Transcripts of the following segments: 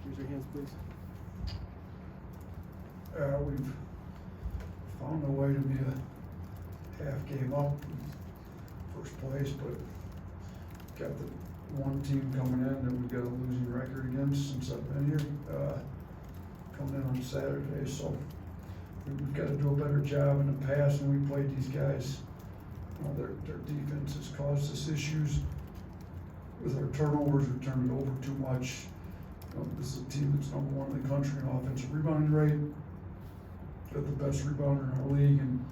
Raise your hands, please. We've found a way to be a half game up in first place, but got the one team coming in that we've got a losing record against since I've been here, coming in on Saturday, so we've got to do a better job. In the past when we played these guys, you know, their defense has caused us issues with our turnovers. We turned it over too much. You know, this is a team that's number one in the country in offensive rebounding rate. Got the best rebounder in our league, and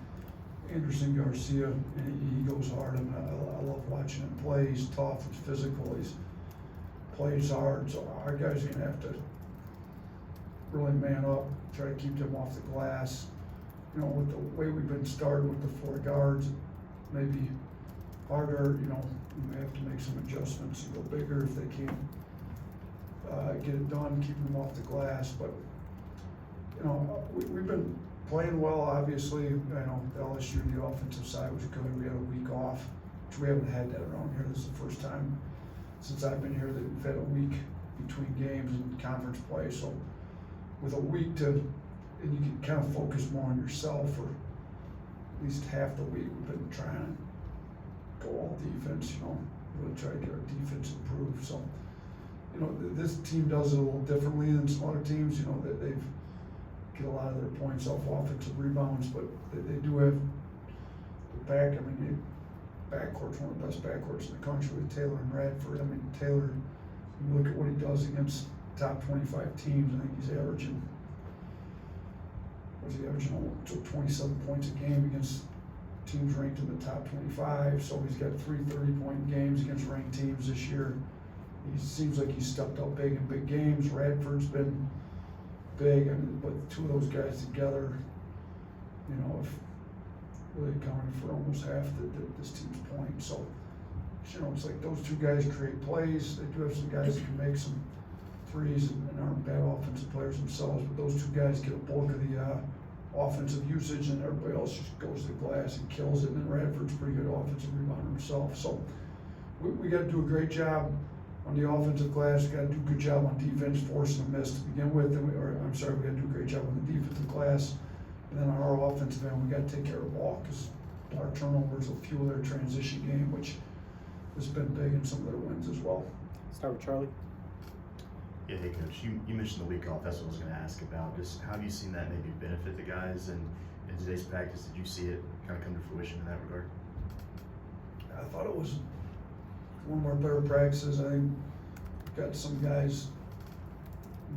Anderson Garcia, he goes hard. I mean, I love watching him play. He's tough, he's physical, he's plays hard. So our guys are gonna have to really man up, try to keep them off the glass. You know, with the way we've been starting with the four guards, maybe harder. You know, we may have to make some adjustments and go bigger if they can't get it done, keeping them off the glass. But you know, we've been playing well, obviously. I know LSU, the offensive side was good. We had a week off, which we haven't had that around here. This is the first time since I've been here that we've had a week between games and conference play. So with a week and you can kind of focus more on yourself for at least half the week. We've been trying to go all defense, you know, really try to get our defense improved. So, you know, this team does it a little differently than some other teams, you know, that they've get a lot of their points off offensive rebounds, but they do have the back. I mean, backcourt's one of the best backcourts in the country with Taylor and Radford. I mean, Taylor, when you look at what he does against top 25 teams, I think he's averaging, was he averaging 27 points a game against teams ranked in the top 25. So he's got 3 30-point games against ranked teams this year. He seems like he's stepped up big in big games. Radford's been big. I mean, but two of those guys together, you know, have really accounted for almost half this team's points. So, you know, it's like those two guys create plays. They do have some guys that can make some threes and aren't bad offensive players themselves, but those two guys get a bulk of the offensive usage, and everybody else just goes to the glass and kills it. And then Radford's a pretty good offensive rebounder himself. So we got to do a great job on the offensive glass. We got to do a good job on defense, forcing a miss to begin with. And we got to do a great job on the defensive glass. And then on our offensive end, we got to take care of the ball, because our turnovers will fuel their transition game, which has been big in some of their wins as well. Start with Charlie. Yeah, hey coach, you mentioned the week off. That's what I was going to ask about. Just how have you seen that maybe benefit the guys? And in today's practice, did you see it kind of come to fruition in that regard? I thought it was one of our better practices. I think got some guys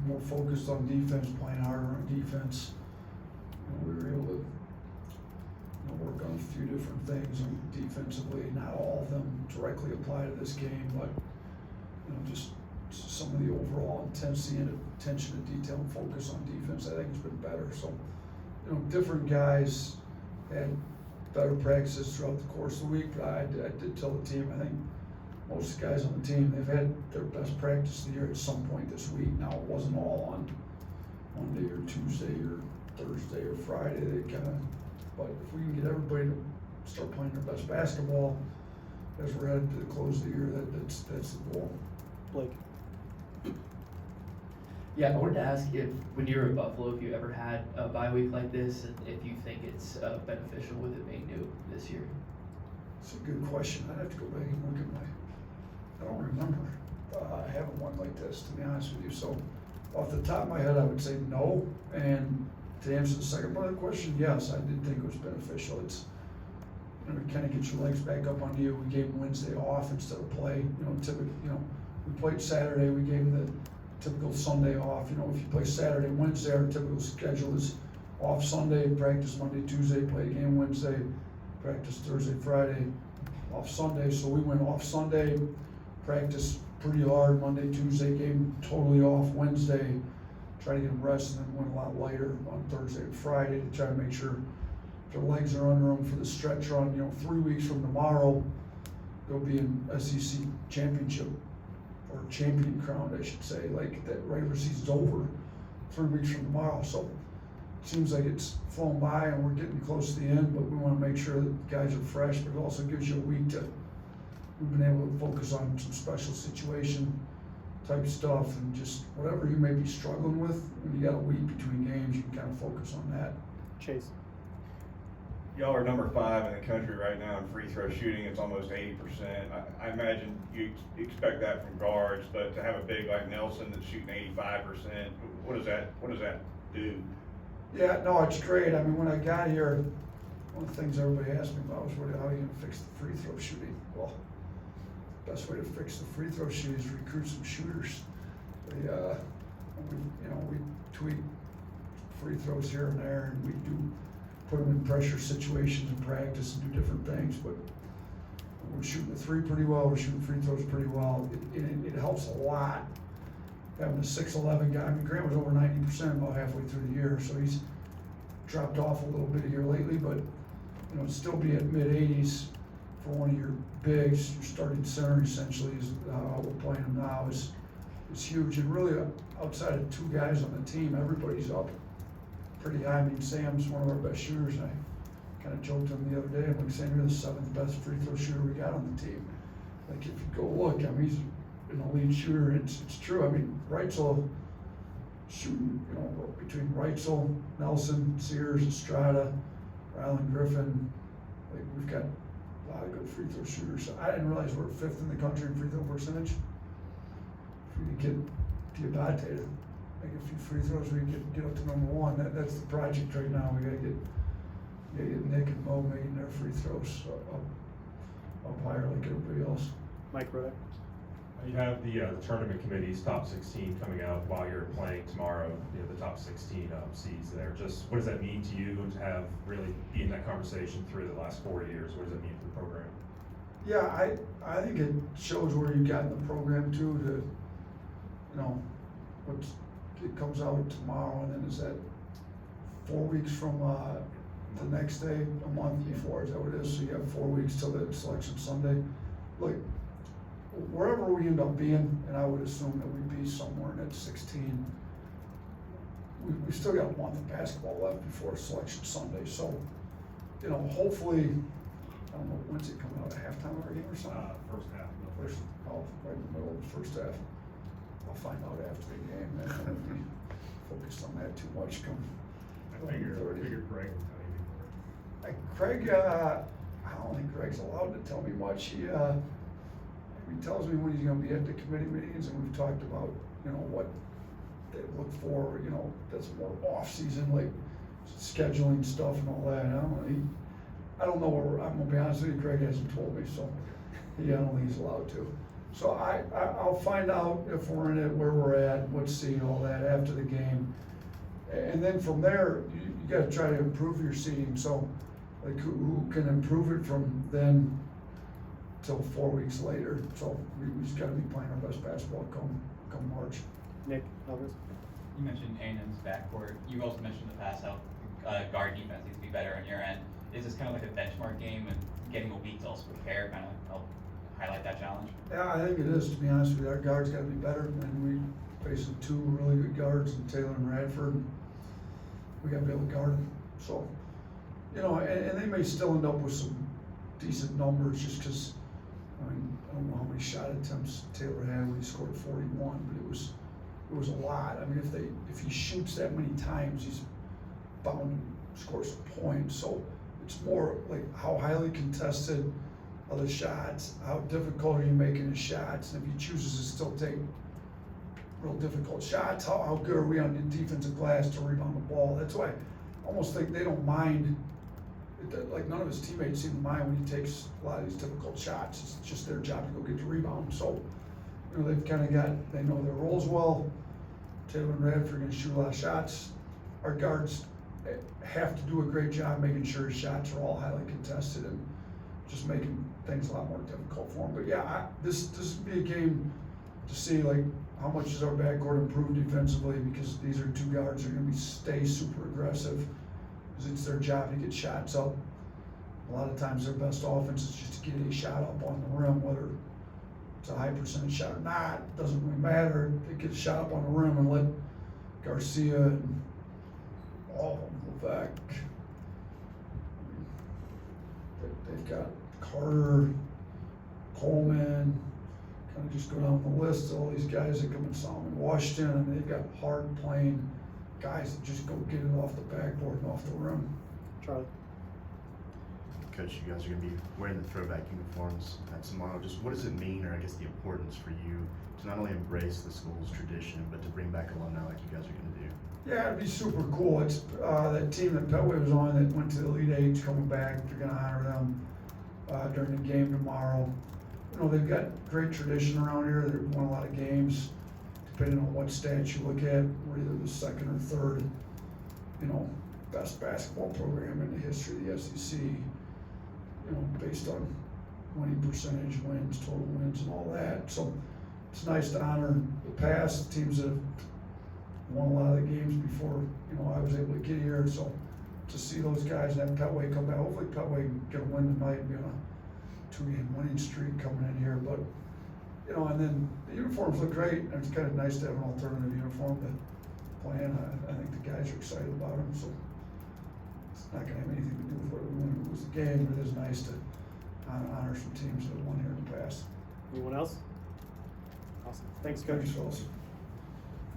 more focused on defense, playing harder on defense. You know, we were able to, you know, work on a few different things defensively. Not all of them directly apply to this game, but you know, just some of the overall intensity and attention to detail and focus on defense, I think has been better. So, you know, different guys had better practices throughout the course of the week. I did tell the team, I think most guys on the team, they've had their best practice of the year at some point this week. Now, it wasn't all on Monday or Tuesday or Thursday or Friday. They kind of, but if we can get everybody to start playing their best basketball as we're headed to the close of the year, that's the goal. Blake. Yeah, I wanted to ask if, when you were at Buffalo, if you ever had a bye week like this, and if you think it's beneficial with it being new this year. It's a good question. I'd have to go back and look at I don't remember having one like this, to be honest with you. So off the top of my head, I would say no. And to answer the second part of the question, yes, I did think it was beneficial. It's, you know, to kind of get your legs back up on you. We gave them Wednesday off instead of play. You know, typically, you know, we played Saturday, we gave them the typical Sunday off. You know, if you play Saturday, Wednesday, our typical schedule is off Sunday, practice Monday, Tuesday, play a game Wednesday, practice Thursday, Friday, off Sunday. So we went off Sunday, practice pretty hard Monday, Tuesday, game totally off Wednesday, try to get them rested, and then went a lot lighter on Thursday and Friday to try to make sure their legs are under them for the stretch run. You know, 3 weeks from tomorrow, there'll be an SEC championship, or champion crowned, I should say. Like, that regular season's over 3 weeks from tomorrow. So it seems like it's flown by and we're getting close to the end, but we want to make sure that guys are fresh, but it also gives you a week to, we've been able to focus on some special situation type stuff, and just whatever you may be struggling with, when you got a week between games, you can kind of focus on that. Chase. Y'all are number 5 in the country right now in free throw shooting. It's almost 80%. I imagine you expect that from guards, but to have a big like Nelson that's shooting 85%, what does that do? Yeah, no, it's great. I mean, when I got here, one of the things everybody asked me about was, how are you gonna fix the free throw shooting? Well, best way to fix the free throw shooting is recruit some shooters. We tweak free throws here and there, and we do put them in pressure situations in practice and do different things, but we're shooting the three pretty well, we're shooting free throws pretty well. It helps a lot having a 6'11" guy. I mean, Grant was over 90% about halfway through the year, so he's dropped off a little bit here lately, but still be at mid-80s for one of your bigs. Your starting center essentially is how we're playing him now is huge. And really, outside of 2 guys on the team, everybody's up pretty high. I mean, Sam's one of our best shooters. And I kind of joked to him the other day. I'm like, Sam, you're the 7th best free throw shooter we got on the team. Like, if you go look, I mean, he's an elite shooter. And it's true. I mean, Reitzel shooting, between Reitzel, Nelson, Sears, Estrada, Rylan Griffin. Like, we've got a lot of good free throw shooters. So I didn't realize we're 5th in the country in free throw percentage. If we could get Diabate to make a few free throws, we can get up to number 1. That's the project right now. We gotta get Nick and Mo making their free throws up higher like everybody else. Mike Rodick. You have the tournament committee's top 16 coming out while you're playing tomorrow. The top 16 seeds there. Just what does that mean to you to have really be in that conversation through the last 4 years? What does it mean for the program? Yeah, I think it shows where you got in the program too. It comes out tomorrow, and then is that 4 weeks from the next day, a month before? Is that what it is? So you have 4 weeks till the selection Sunday. Like, wherever we end up being, and I would assume that we'd be somewhere in that 16, we still got a month of basketball left before selection Sunday. So, hopefully, I don't know, when's it coming out, a halftime of our game or something? First half. Right in the middle of the first half. I'll find out after the game, and I don't be focused on that too much come. I figured Greg would tell you before. Craig, I don't think Greg's allowed to tell me much. He tells me when he's gonna be at the committee meetings, and we've talked about, what they look for, that's more off-season, like scheduling stuff and all that. I don't know I'm gonna be honest with you, Craig hasn't told me, so I don't think he's allowed to. So I'll find out if we're in it, where we're at, what seed, all that after the game. And then from there, you gotta try to improve your seeding. So, like, who can improve it from then till 4 weeks later? So we just gotta be playing our best basketball come March. Nick Alvarez. You mentioned A&M's backcourt. You also mentioned in the past how guard defense needs to be better on your end. Is this kind of like a benchmark game, and getting a week to also prepare kind of help highlight that challenge? Yeah, I think it is, to be honest with you. Our guards gotta be better, and we facing 2 really good guards in Taylor and Radford. We gotta be able to guard them. So, and they may still end up with some decent numbers just because, I don't know how many shot attempts Taylor had when he scored 41, but it was a lot. I mean, if he shoots that many times, he's bound to score some points. So it's more like how highly contested are the shots, how difficult are you making his shots, and if he chooses to still take real difficult shots, how good are we on the defensive glass to rebound the ball? That's why I almost think they don't mind. Like, none of his teammates seem to mind when he takes a lot of these difficult shots. It's just their job to go get the rebound. So, they've kind of they know their roles well. Taylor and Radford are going to shoot a lot of shots. Our guards have to do a great job making sure his shots are all highly contested and just making things a lot more difficult for him. But yeah, this would be a game to see, like, how much is our backcourt improved defensively, because these are 2 guards that are going to stay super aggressive, because it's their job to get shots up. A lot of times their best offense is just to get a shot up on the rim, whether it's a high percentage shot or not, it doesn't really matter. They get a shot up on the rim and let Garcia and all of them go back. They've got Carter, Coleman, kind of just go down the list, all these guys that come and saw them in Washington, and they've got hard playing guys that just go get it off the backboard and off the rim. Charlie. Coach, you guys are gonna be wearing the throwback uniforms tomorrow. Just what does it mean, or I guess the importance for you to not only embrace the school's tradition, but to bring back alumni like you guys are gonna do? Yeah, it'd be super cool. It's that team that Petway was on that went to the Elite Eight's coming back. They're gonna honor them during the game tomorrow. You know, they've got great tradition around here. They've won a lot of games. Depending on what stats you look at, we're either the second or third, you know, best basketball program in the history of the SEC. You know, based on winning percentage, wins, total wins, and all that. So it's nice to honor the past teams that have won a lot of the games before, you know, I was able to get here. So to see those guys and have Petway come back, hopefully Petway can get a win tonight and be on a 2-game winning streak coming in here. But, you know, and then the uniforms look great, and it's kind of nice to have an alternative uniform to play in. I think the guys are excited about them, so it's not gonna have anything to do with whether we win or lose the game, but it is nice to honor some teams that have won here in the past. Anyone else? Awesome. Thanks, Coach. Thanks, fellas.